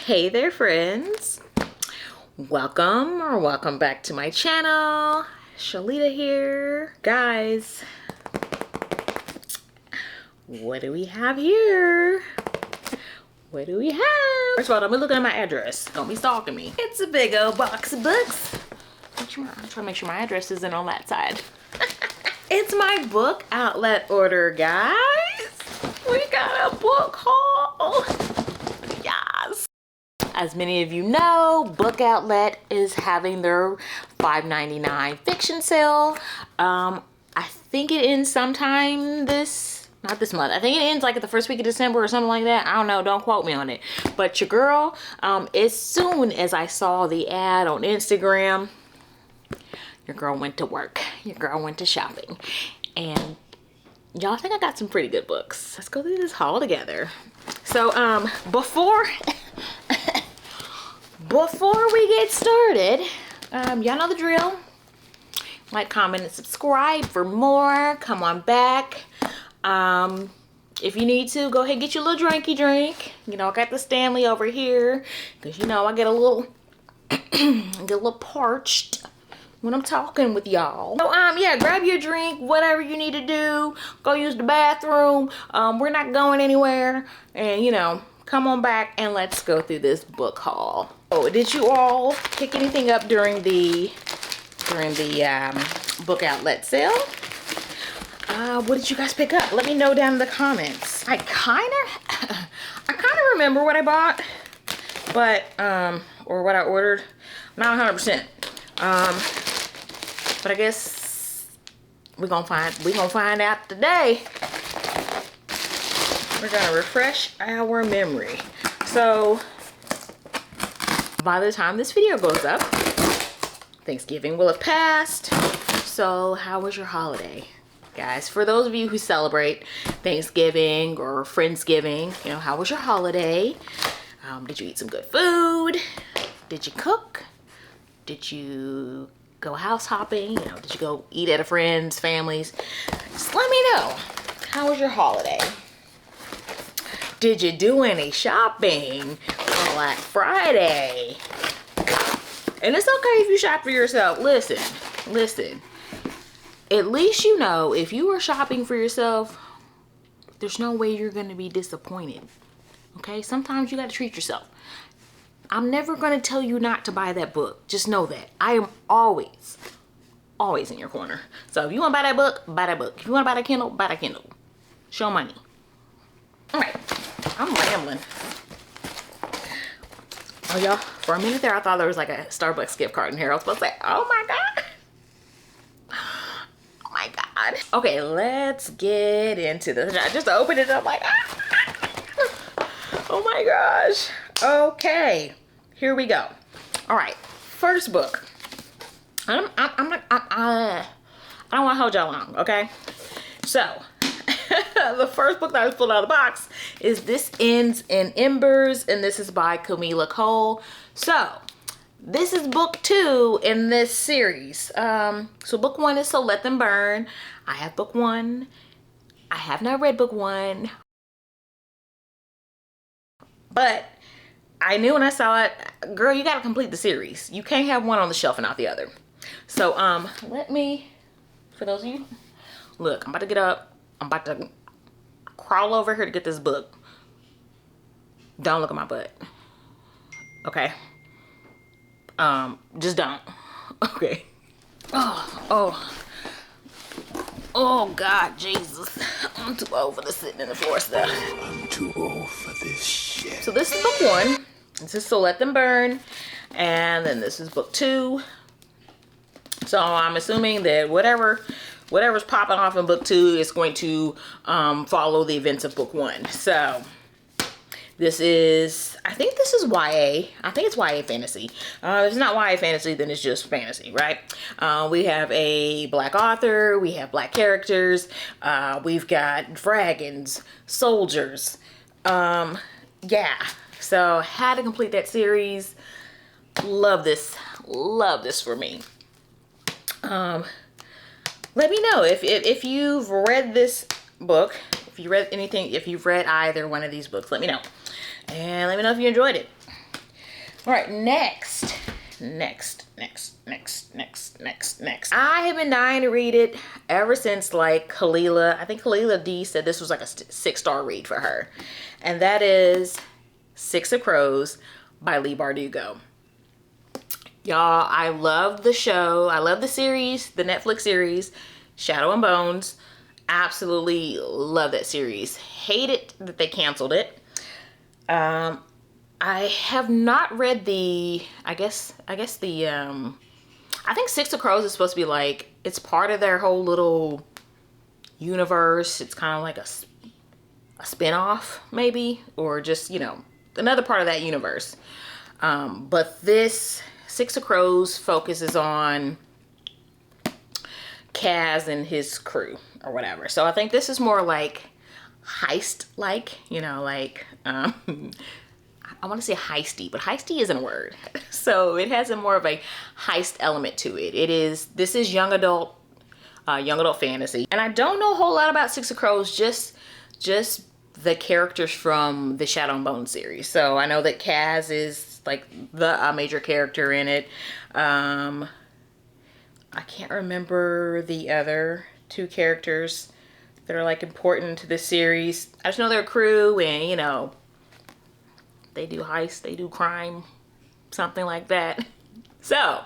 Hey there, friends. Welcome back to my channel. Shalita here. Guys, what do we have here? What do we have? First of all, don't be looking at my address. Don't be stalking me. It's a big old box of books. I'm trying to make sure my address isn't on that side. It's my book outlet order, guys. We got a book haul. Yes. As many of you know, Book Outlet is having their $5.99 fiction sale. I think it ends sometime not this month. I think it ends like at the first week of December or something like that. I don't know. Don't quote me on it. But your girl, as soon as I saw the ad on Instagram, your girl went to work. Your girl went to shopping. And y'all, think I got some pretty good books. Let's go through this haul together. So, before we get started, y'all know the drill. Like, comment, and subscribe for more. Come on back. If you need to, go ahead and get your little drinky drink. You know, I got the Stanley over here. Because, you know, I get a little, parched when I'm talking with y'all. So, yeah, grab your drink, whatever you need to do. Go use the bathroom. We're not going anywhere. And, you know, come on back and let's go through this book haul. Oh, did you all pick anything up during the book outlet sale? What did you guys pick up? Let me know down in the comments. I kind of remember what I bought, but or what I ordered. Not 100%. But I guess we're gonna find out today. We're gonna refresh our memory. So by the time this video goes up, Thanksgiving will have passed. So how was your holiday? Guys, for those of you who celebrate Thanksgiving or Friendsgiving, you know, how was your holiday? Did you eat some good food? Did you cook? Did you go house hopping? You know, did you go eat at a friend's, family's? Just let me know. How was your holiday? Did you do any shopping for Black Friday? And it's okay if you shop for yourself. Listen. At least you know if you are shopping for yourself, there's no way you're going to be disappointed. Okay? Sometimes you got to treat yourself. I'm never going to tell you not to buy that book. Just know that. I am always in your corner. So if you want to buy that book, buy that book. If you want to buy that Kindle, buy that Kindle. Show money. All right. I'm rambling. Oh, y'all, for a minute there, I thought there was like a Starbucks gift card in here. I was supposed to say, oh my God. Oh my God. Okay, let's get into this. I just opened it up like, oh my gosh. Okay, here we go. All right, first book. I don't want to hold y'all long, okay? So, the first book that I was pulled out of the box is This Ends in Embers, and this is by Camila Cole. So, this is book 2 in this series. So book 1 is So Let Them Burn. I have book 1. I have not read book 1. But I knew when I saw it, girl, you gotta complete the series. You can't have one on the shelf and not the other. So, let me, for those of you, look, I'm about to get up. I'm about to crawl over here to get this book. Don't look at my butt. Okay? Just don't. Okay. Oh God, Jesus. I'm too old for this sitting in the floor stuff. I'm too old for this shit. So this is book 1. This is So Let Them Burn. And then this is book 2. So I'm assuming that whatever's popping off in book 2 is going to follow the events of book 1. So this is, I think this is YA. I think it's YA fantasy. If it's not YA fantasy, then it's just fantasy, right? We have a black author. We have black characters. We've got dragons, soldiers. Yeah. So had to complete that series. Love this for me. Let me know if you've read this book, if you've read either one of these books. Let me know. And let me know if you enjoyed it. All right, next. I have been dying to read it ever since like Kalila. I think Kalila D said this was like a 6-star read for her. And that is Six of Crows by Leigh Bardugo. Y'all, I love the show. I love the series, the Netflix series, Shadow and Bones. Absolutely love that series. Hate it that they canceled it. I have not read the, I think Six of Crows is supposed to be like, it's part of their whole little universe. It's kind of like a spin-off maybe, or just, you know, another part of that universe. But this Six of Crows focuses on Kaz and his crew or whatever. So I think this is more like heist-like, you know, like, I want to say heisty, but heisty isn't a word. So it has a more of a heist element to it. This is young adult fantasy. And I don't know a whole lot about Six of Crows, just the characters from the Shadow and Bone series. So I know that Kaz is like the major character in it. I can't remember the other two characters that are like important to this series. I just know they're a crew and, you know, they do heist, they do crime, something like that. So,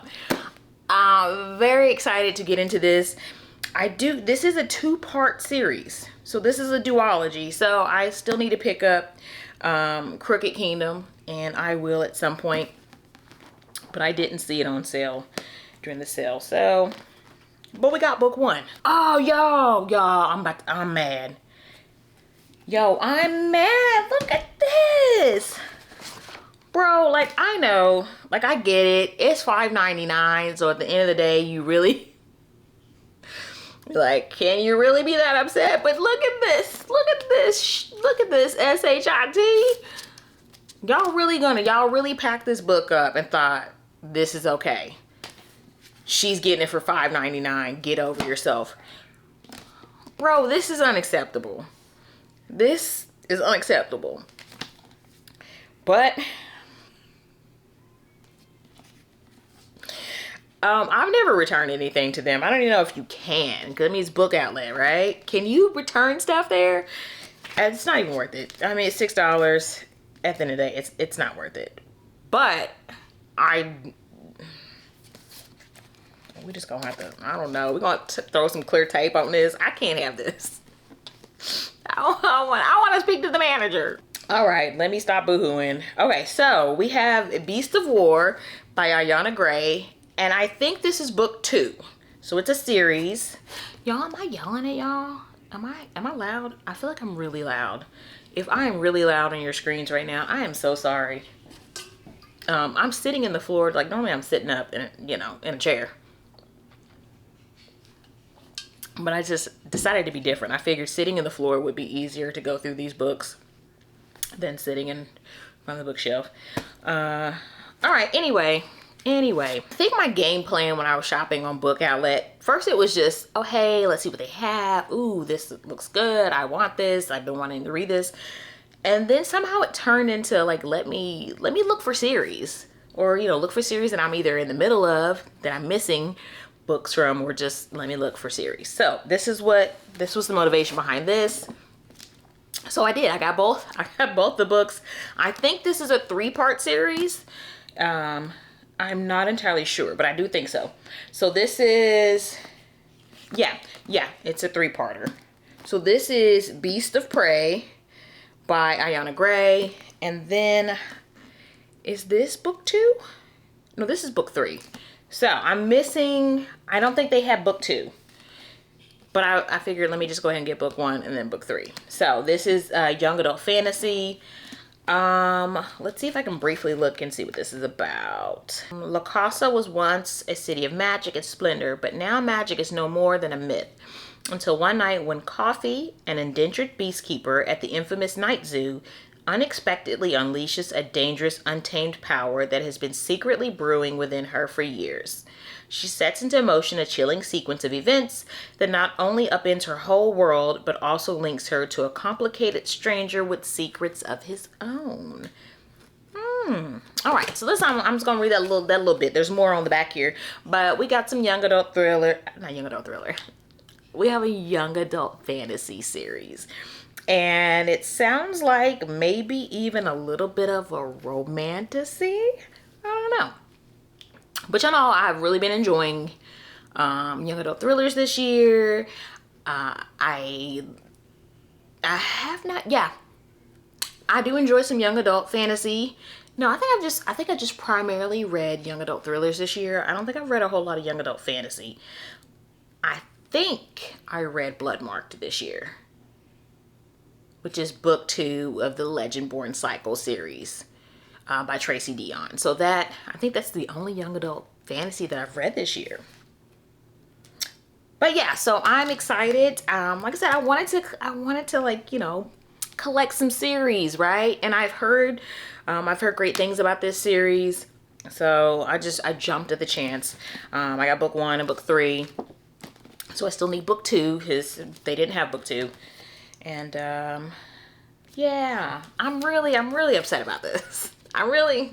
I'm very excited to get into this. This is a 2-part series. So this is a duology. So I still need to pick up Crooked Kingdom, and I will at some point. But I didn't see it on sale during the sale. So, but we got book 1. Oh, y'all, I'm mad. Yo, I'm mad. Look at this. Bro, like, I know, like, I get it. It's $5.99, so at the end of the day, you really, like, can you really be that upset? But look at this. Look at this. Look at this, SHIT. Y'all really packed this book up and thought, this is okay. She's getting it for $5.99. Get over yourself. Bro, this is unacceptable. This is unacceptable. But I've never returned anything to them. I don't even know if you can, because I mean, it's Book Outlet, right? Can you return stuff there? It's not even worth it. I mean, it's $6. At the end of the day, it's not worth it. But we just gonna have to, I don't know, we're gonna throw some clear tape on this. I can't have this. I want to speak to the manager. All right, let me stop boohooing. Okay, so we have Beast of War by Ayana Gray, and I think this is book 2. So it's a series. Y'all, am I yelling at y'all? Am I loud? I feel like I'm really loud. If I am really loud on your screens right now, I am so sorry. I'm sitting in the floor, like normally I'm sitting up in a chair. But I just decided to be different. I figured sitting in the floor would be easier to go through these books than sitting in front of the bookshelf. All right, anyway, I think my game plan when I was shopping on Book Outlet, first it was just, oh, hey, let's see what they have. Ooh, this looks good. I want this. I've been wanting to read this. And then somehow it turned into like, let me look for series, or, look for series that I'm either in the middle of, that I'm missing books from, or just let me look for series. So this was the motivation behind this. So I did. I got both the books. I think this is a 3-part series. I'm not entirely sure, but I do think so. So this is, yeah, it's a 3-parter. So this is Beast of Prey by Ayana Gray. And then, is this book 2? No, this is book 3. So I'm missing, I don't think they have book 2. But I figured let me just go ahead and get book 1 and then book 3. So this is young adult fantasy. Let's see if I can briefly look and see what this is about. La Casa was once a city of magic and splendor, but now magic is no more than a myth. Until one night when Coffee, an indentured beastkeeper at the infamous Night Zoo, unexpectedly unleashes a dangerous, untamed power that has been secretly brewing within her for years. She sets into motion a chilling sequence of events that not only upends her whole world, but also links her to a complicated stranger with secrets of his own. All right, so this time I'm just gonna read that little bit. There's more on the back here, but we got some young adult thriller, not young adult thriller. We have a young adult fantasy series, and it sounds like maybe even a little bit of a romantasy. I don't know, but y'all know I've really been enjoying young adult thrillers this year. I have not, yeah. I do enjoy some young adult fantasy. No, I think I just primarily read young adult thrillers this year. I don't think I've read a whole lot of young adult fantasy. I think I read Bloodmarked this year, which is book 2 of the Legendborn Cycle series by Tracy Deonn. So I think that's the only young adult fantasy that I've read this year. But yeah, so I'm excited. Like I said, I wanted to like, you know, collect some series, right? And I've heard great things about this series, so I jumped at the chance. I got book 1 and book 3, so I still need book 2 because they didn't have book 2. And yeah, I'm really upset about this. I'm really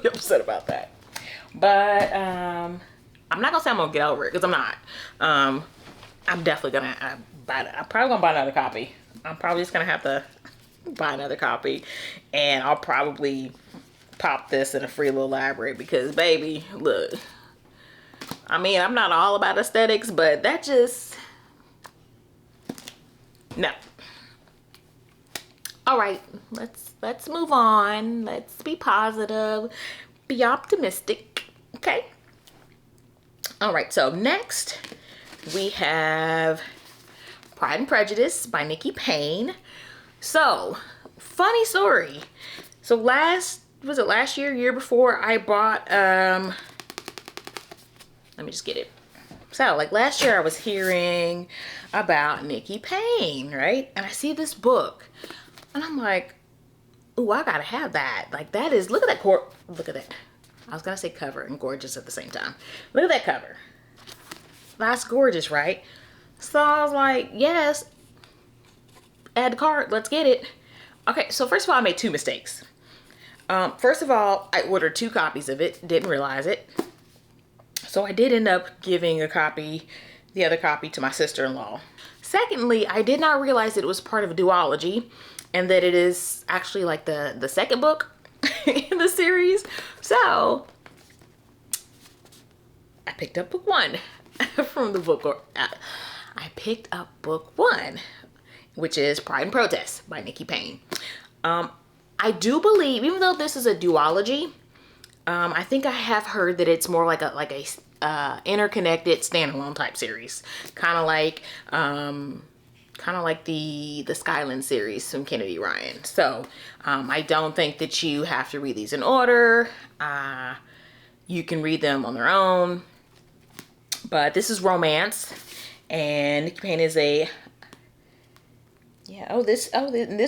upset about that. But I'm not gonna say I'm gonna get over it, because I'm not. I'm definitely gonna buy it. I'm probably gonna buy another copy. I'm probably just gonna have to buy another copy, and I'll probably pop this in a free little library, because baby, look, I mean, I'm not all about aesthetics, but that just, no. All right, let's move on. Let's be positive, be optimistic, okay? All right, so next we have Pride and Prejudice by Nikki Payne. So, funny story. So last year before, I bought, let me just get it. So, like last year I was hearing about Nikki Payne, right? And I see this book, and I'm like, ooh, I gotta have that. Like, that is, look at that look at that. I was gonna say cover and gorgeous at the same time. Look at that cover. That's gorgeous, right? So I was like, yes, add to cart, let's get it. Okay, so first of all, I made 2 mistakes. First of all, I ordered 2 copies of it, didn't realize it. So I did end up giving the other copy to my sister-in-law. Secondly, I did not realize it was part of a duology, and that it is actually like the second book in the series. So I picked up book 1 from the book, I picked up book 1, which is Pride and Protest by Nikki Payne. I do believe, even though this is a duology, I think I have heard that it's more like a interconnected standalone type series, kind of like the Skyland series from Kennedy Ryan. So I don't think that you have to read these in order. You can read them on their own. But this is romance, and Nikki Payne is this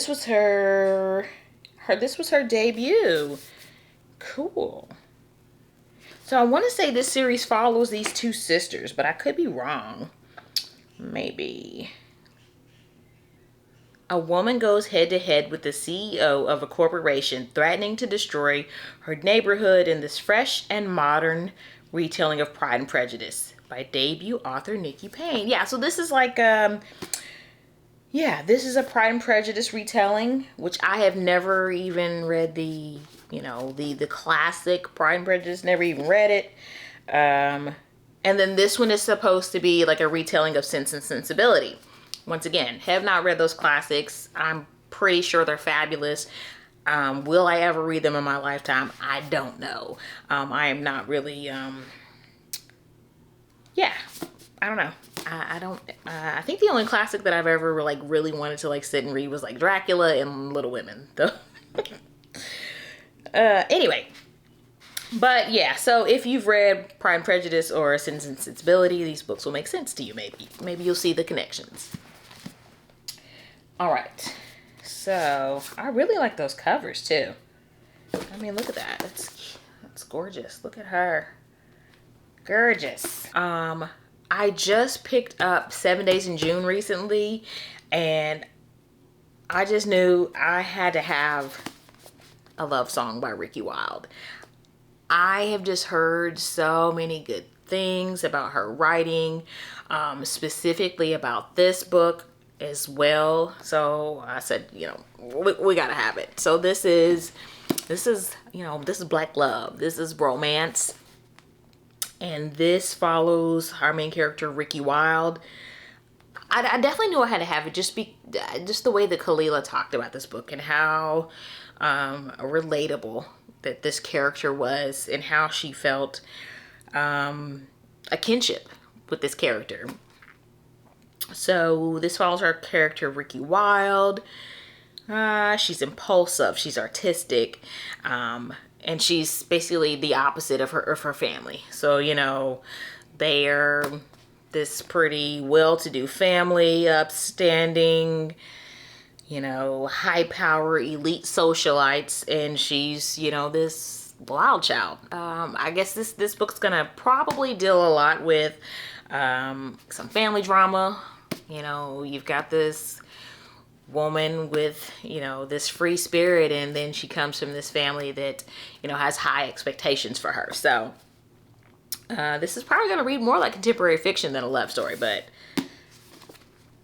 was her debut. Cool. So I want to say this series follows these 2 sisters, but I could be wrong. Maybe. A woman goes head to head with the CEO of a corporation, threatening to destroy her neighborhood in this fresh and modern retelling of Pride and Prejudice by debut author Nikki Payne. Yeah, so this is like, this is a Pride and Prejudice retelling, which I have never even read the classic Pride and Prejudice, never even read it. And then this one is supposed to be like a retelling of Sense and Sensibility. Once again, have not read those classics. I'm pretty sure they're fabulous. Will I ever read them in my lifetime? I don't know. I am not really, I don't know. I think the only classic that I've ever really wanted to sit and read was like Dracula and Little Women. Anyway, but yeah, so if you've read Pride and Prejudice or Sense and Sensibility, these books will make sense to you. Maybe you'll see the connections. All right, so I really like those covers too. I mean, look at that. That's gorgeous. Look at her. Gorgeous. I just picked up 7 Days in June recently, and I just knew I had to have A Love Song by Ricky Wilde. I have just heard so many good things about her writing, specifically about this book as well. So I said, you know, we gotta have it. So this is Black love. This is romance. And this follows our main character, Ricky Wilde. I definitely knew I had to have it just the way that Khalilah talked about this book and how relatable that this character was and how she felt a kinship with this character. So this follows our character, Ricky Wilde. She's impulsive, she's artistic, and she's basically the opposite of her family. So, you know, they're this pretty well-to-do family, upstanding, you know, high power elite socialites, and she's, you know, this wild child. I guess this book's gonna probably deal a lot with some family drama. You know, you've got this woman with, you know, this free spirit, and then she comes from this family that, you know, has high expectations for her. So this is probably going to read more like contemporary fiction than a love story, but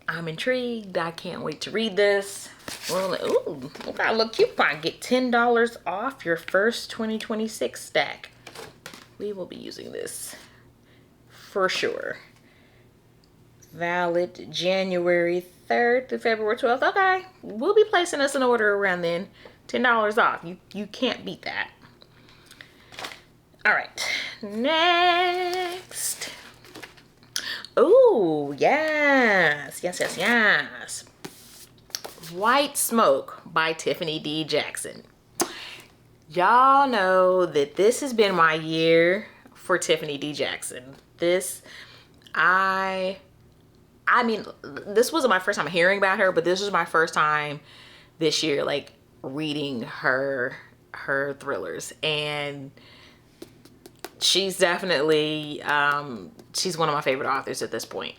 I'm intrigued. I can't wait to read this. Well, ooh, got a little coupon. Get $10 off your first 2026 stack. We will be using this for sure. Valid January 3rd through February 12th. Okay, we'll be placing us an order around then. $10 off. You can't beat that. All right, next. Oh, yes. White Smoke by Tiffany D. Jackson. Y'all know that this has been my year for Tiffany D. Jackson. I mean, this wasn't my first time hearing about her, but this was my first time this year, like, reading her thrillers. And she's definitely, she's one of my favorite authors at this point.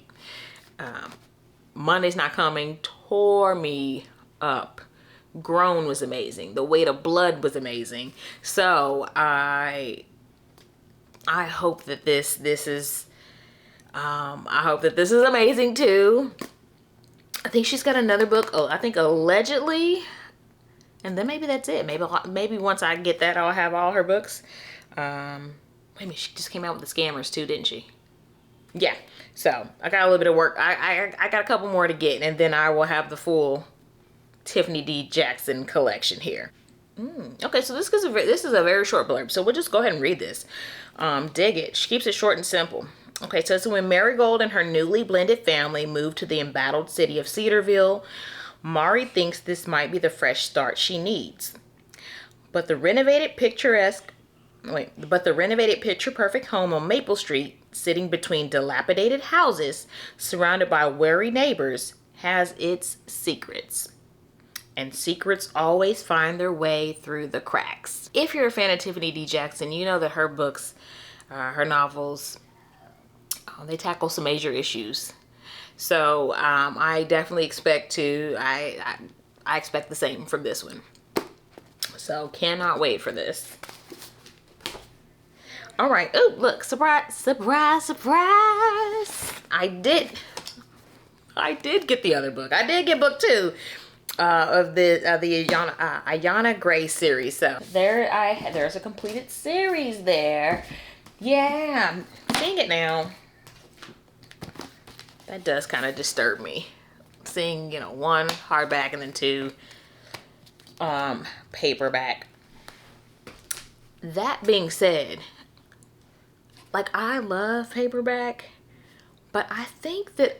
Monday's Not Coming tore me up. Grown was amazing. The Weight of Blood was amazing. So I hope that this is, I hope that this is amazing too. I think she's got another book. Oh, I think Allegedly, and then maybe that's it. Maybe once I get that, I'll have all her books. Maybe she just came out with The Scammers too, didn't she? Yeah. So I got a little bit of work. I got a couple more to get, and then I will have the full Tiffany D. Jackson collection here. Okay, so this is a very short blurb, so we'll just go ahead and read this. Dig it. She keeps it short and simple. Okay, so when Marigold and her newly blended family moved to the embattled city of Cedarville, Mari thinks this might be the fresh start she needs. But the renovated picture-perfect home on Maple Street, sitting between dilapidated houses, surrounded by wary neighbors, has its secrets. And secrets always find their way through the cracks. If you're a fan of Tiffany D. Jackson, you know that her books, her novels, they tackle some major issues. So I definitely expect I expect the same from this one. So cannot wait for this. All right. Oh, look, surprise, surprise, surprise. I did get the other book. I did get book 2 of the Ayana Gray series. So there's a completed series there. Yeah, I'm seeing it now. That does kind of disturb me. Seeing, 1 hardback and then 2 paperback. That being said, like, I love paperback, but I think that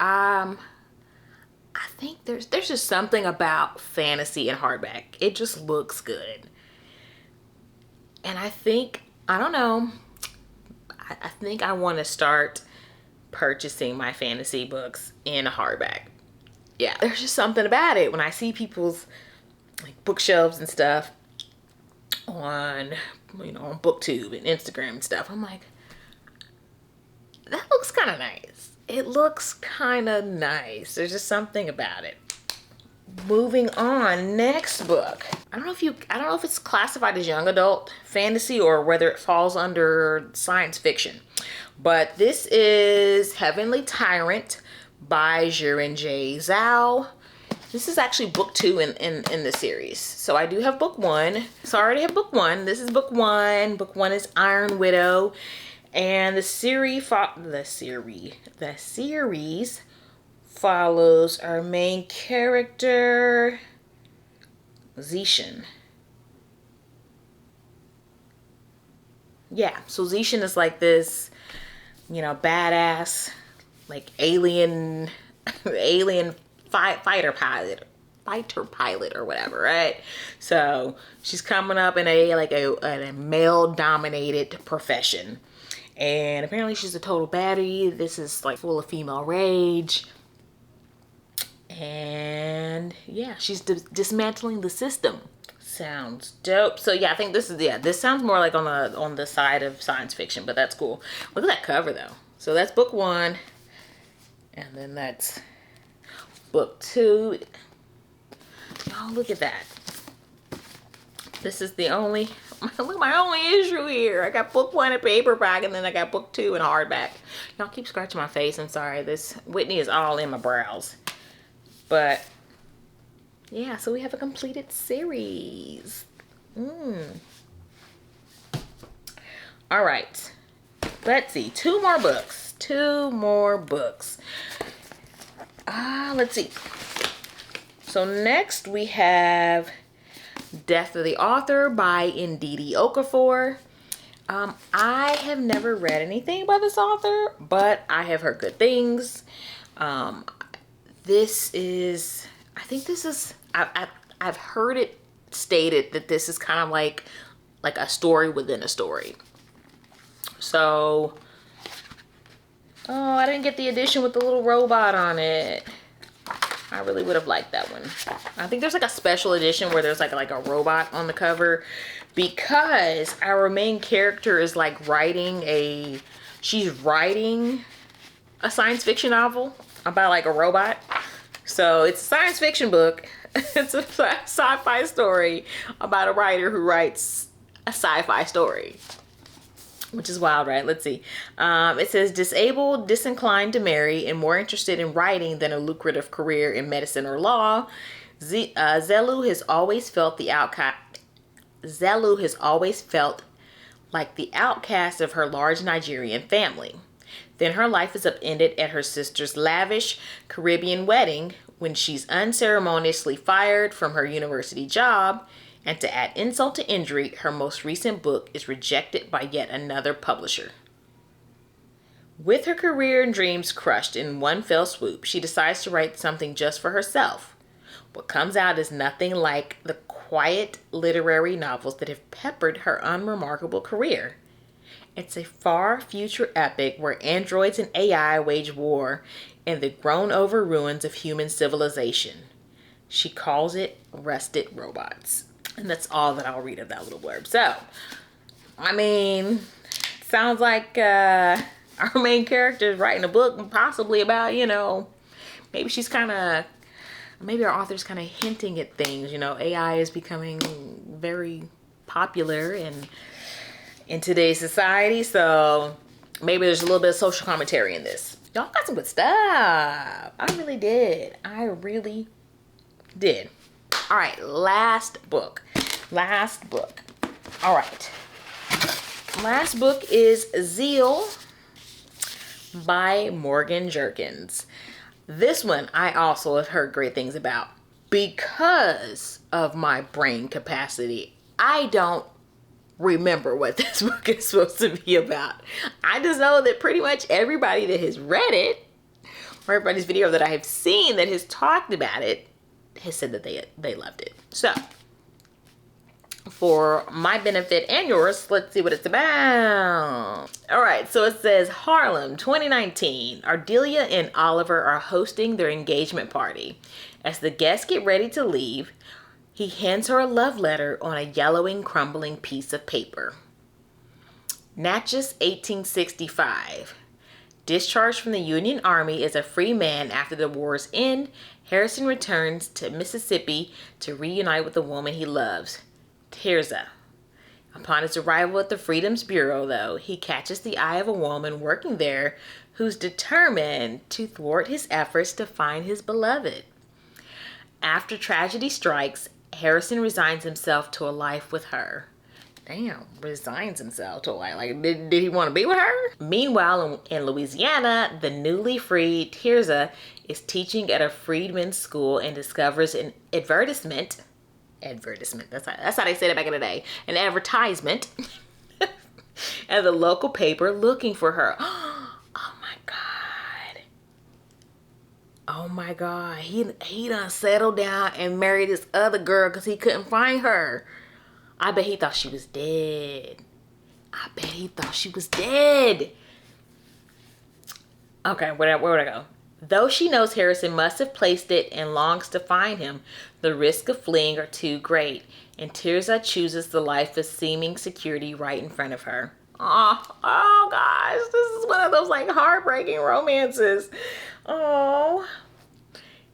there's just something about fantasy and hardback. It just looks good. And I don't know, I think I want to start purchasing my fantasy books in hardback. Yeah, there's just something about it when I see people's bookshelves and stuff on on BookTube and Instagram and stuff. I'm like, that looks kind of nice. It looks kind of nice. There's just something about it. Moving on, next book. I don't know if it's classified as young adult fantasy or whether it falls under science fiction. But this is Heavenly Tyrant by Jiren J. Zhao. This is actually book 2 in the series. So I do have book 1. So I already have book 1. This is book 1. Book 1 is Iron Widow. And the series follows our main character, Zishan. Yeah, so Zishan is like this, you know, badass, like alien fighter pilot or whatever, right? So she's coming up in a male dominated profession, and apparently she's a total baddie. This is like full of female rage, and yeah, she's dismantling the system. Sounds dope. So yeah, I think this sounds more like on the side of science fiction, but that's cool. Look at that cover though. So that's book 1, and then that's book 2. Oh, look at that. This is the only, look, my only issue here. I got book 1 in paperback, and then I got book 2 in hardback. Y'all keep scratching my face. I'm sorry. This Whitney is all in my brows. But yeah, so we have a completed series. All right. Let's see. 2 more books. 2 more books. Let's see. So next we have Death of the Author by Ndidi Okorafor. I have never read anything by this author, but I have heard good things. I've heard it stated that this is kind of like a story within a story. So, oh, I didn't get the edition with the little robot on it. I really would have liked that one. I think there's like a special edition where there's like a robot on the cover, because our main character is like she's writing a science fiction novel about like a robot. So it's a science fiction book. It's a sci-fi story about a writer who writes a sci-fi story, which is wild, right? Let's see. It says, disabled, disinclined to marry, and more interested in writing than a lucrative career in medicine or law, Zelu has always felt like the outcast of her large Nigerian family. Then her life is upended at her sister's lavish Caribbean wedding when she's unceremoniously fired from her university job. And to add insult to injury, her most recent book is rejected by yet another publisher. With her career and dreams crushed in one fell swoop, she decides to write something just for herself. What comes out is nothing like the quiet literary novels that have peppered her unremarkable career. It's a far future epic where androids and AI wage war in the grown-over ruins of human civilization. She calls it Rusted Robots. And that's all that I'll read of that little blurb. So, I mean, sounds like our main character is writing a book possibly about, you know, maybe our author's kind of hinting at things. You know, AI is becoming very popular in today's society. So maybe there's a little bit of social commentary in this. Y'all got some good stuff. I really did. All right, last book. All right. Last book is Zeal by Morgan Jerkins. This one I also have heard great things about because of my brain capacity. I don't remember what this book is supposed to be about. I just know that pretty much everybody that has read it, or everybody's video that I have seen that has talked about it, has said that they loved it. So, for my benefit and yours, let's see what it's about. All right, so it says Harlem 2019. Ardelia and Oliver are hosting their engagement party. As the guests get ready to leave, he hands her a love letter on a yellowing, crumbling piece of paper. Natchez, 1865. Discharged from the Union Army as a free man after the war's end, Harrison returns to Mississippi to reunite with the woman he loves, Tirzah. Upon his arrival at the Freedom's Bureau, though, he catches the eye of a woman working there who's determined to thwart his efforts to find his beloved. After tragedy strikes, Harrison resigns himself to a life with her. Damn, resigns himself to a life. Like, did he want to be with her? Meanwhile, in Louisiana, the newly freed Tirzah is teaching at a freedmen's school and discovers an advertisement, that's how they said it back in the day, an advertisement at the local paper looking for her. Oh my God, he done settled down and married this other girl because he couldn't find her. I bet he thought she was dead. Okay, where would I go? Though she knows Harrison must have placed it and longs to find him, the risk of fleeing are too great, and Tirzah chooses the life of seeming security right in front of her. Oh gosh, this is one of those like heartbreaking romances. Oh.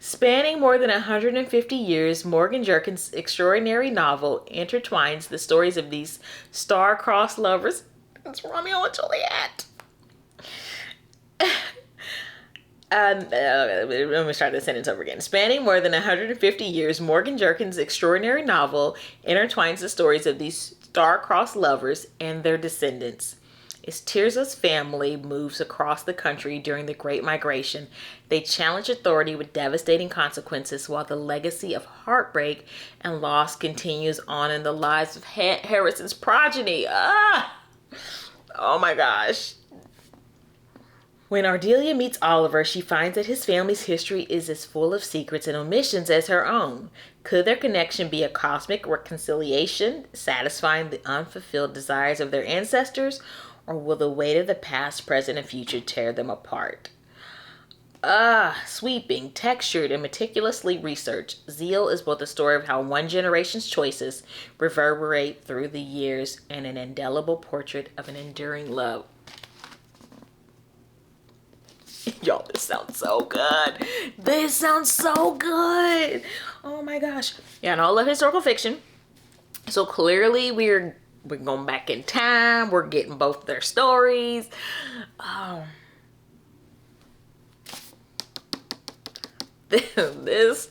Spanning more than 150 years, Morgan Jerkins' extraordinary novel intertwines the stories of these star-crossed lovers. It's Romeo and Juliet. Let me start this sentence over again. Spanning more than 150 years, Morgan Jerkins' extraordinary novel intertwines the stories of these star-crossed lovers and their descendants. As Tirzah's family moves across the country during the Great Migration, they challenge authority with devastating consequences while the legacy of heartbreak and loss continues on in the lives of Harrison's progeny. Oh my gosh. When Ardelia meets Oliver, she finds that his family's history is as full of secrets and omissions as her own. Could their connection be a cosmic reconciliation, satisfying the unfulfilled desires of their ancestors, or will the weight of the past, present, and future tear them apart? Sweeping, textured, and meticulously researched, Zeal is both a story of how one generation's choices reverberate through the years and an indelible portrait of an enduring love. Y'all, this sounds so good. Oh my gosh. Yeah, and I love historical fiction. So clearly we're going back in time. We're getting both their stories. This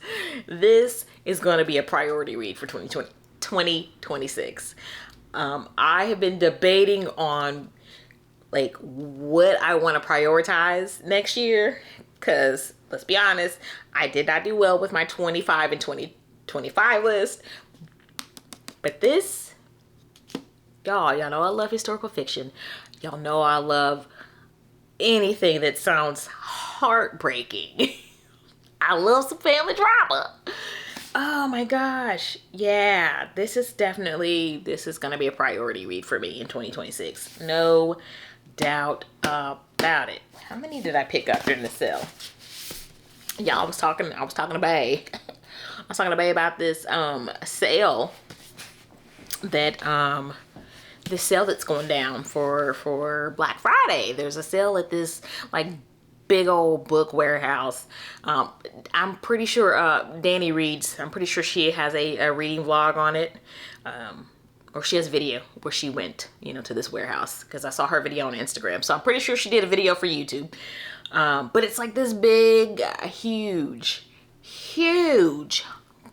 is going to be a priority read for 2026. I have been debating on like what I want to prioritize next year, because let's be honest, I did not do well with my 25 and 2025 list. But this, y'all know I love historical fiction. Y'all know I love anything that sounds heartbreaking. I love some family drama. Oh my gosh. Yeah, this is going to be a priority read for me in 2026. No doubt about it. How many did I pick up during the sale? Y'all, I was talking to Bae. I was talking to Bae about this sale that this sale that's going down for Black Friday. There's a sale at this like big old book warehouse. I'm pretty sure Danny reads. I'm pretty sure she has a reading vlog on it. Or she has a video where she went, to this warehouse, because I saw her video on Instagram. So I'm pretty sure she did a video for YouTube. But it's like this big, huge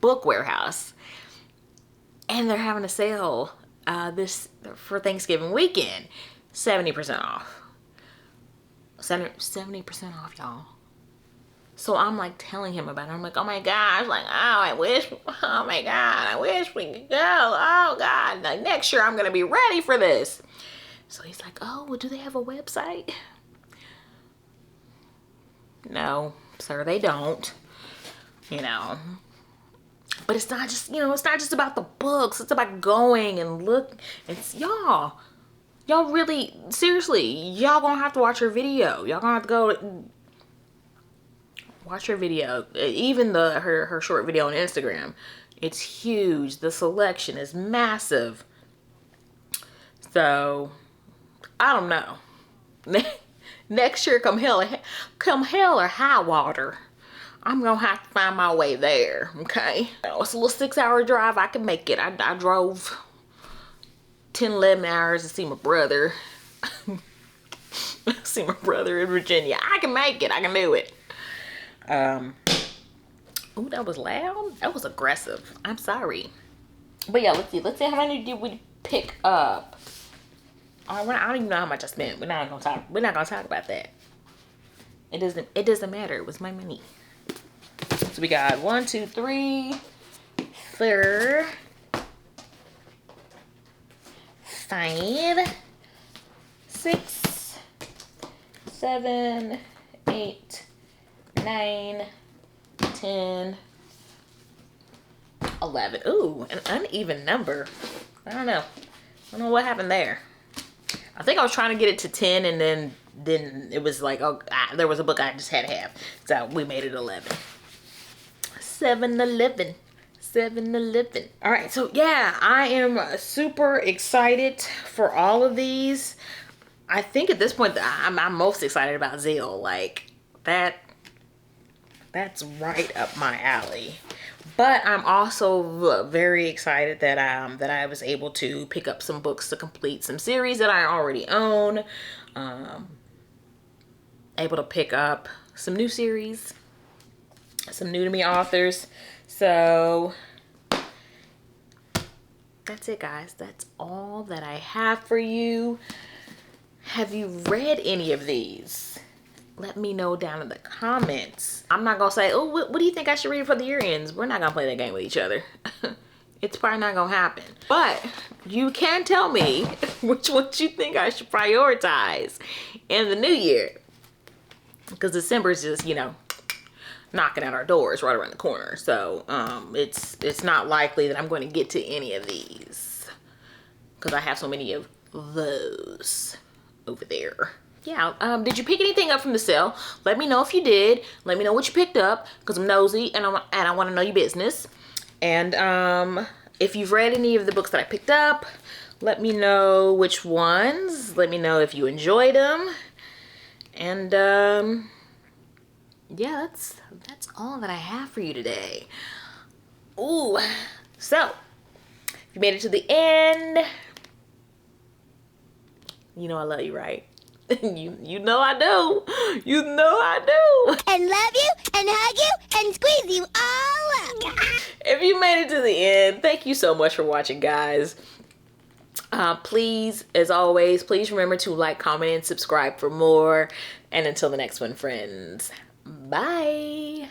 book warehouse. And they're having a sale this for Thanksgiving weekend. 70% off. 70% off, y'all. So I'm like telling him about it. I'm like, oh my gosh, like, I wish we could go. Oh God, like next year I'm gonna be ready for this. So he's like, oh, well, do they have a website? No, sir, they don't. But it's not just, it's not just about the books. It's about going and look. It's y'all really, seriously, y'all gonna have to watch her video. Y'all gonna have to go watch her video. Even her short video on Instagram. It's huge. The selection is massive. So, I don't know. Next year, come hell or high water, I'm gonna have to find my way there, okay? It's a little 6-hour drive. I can make it. I drove 10, 11 hours to see my brother. See my brother in Virginia. I can make it. I can do it. Oh, that was loud. That was aggressive. I'm sorry. But yeah, let's see. Let's see how many did we pick up. I don't even know how much I spent. We're not gonna talk about that. It doesn't matter. It was my money. So we got 1, 2, 3, 4, 5, 6, 7, 8, 9, 10, 11. Ooh, an uneven number. I don't know what happened there. I think I was trying to get it to 10, and then it was like, oh, there was a book I just had to have. So we made it 11. 7-Eleven. 7-Eleven. All right, so yeah, I am super excited for all of these. I think at this point, I'm most excited about Zeal. Like, that's right up my alley. But I'm also very excited that I was able to pick up some books to complete some series that I already own. Able to pick up some new series, some new to me authors. So that's it, guys. That's all that I have for you. Have you read any of these? Let me know down in the comments. I'm not gonna say, oh, what do you think I should read for the year ends? We're not gonna play that game with each other. It's probably not gonna happen. But you can tell me which ones you think I should prioritize in the new year. Because December is just, knocking at our doors right around the corner. So it's not likely that I'm going to get to any of these. Because I have so many of those over there. Yeah, did you pick anything up from the sale? Let me know if you did. Let me know what you picked up, because I'm nosy and I want to know your business. And if you've read any of the books that I picked up, let me know which ones. Let me know if you enjoyed them. And yeah, that's all that I have for you today. Ooh, so if you made it to the end, you know I love you, right? You know I do. You know I do. And love you, and hug you, and squeeze you all up. If you made it to the end, thank you so much for watching, guys. Please, as always, please remember to like, comment, and subscribe for more. And until the next one, friends, bye.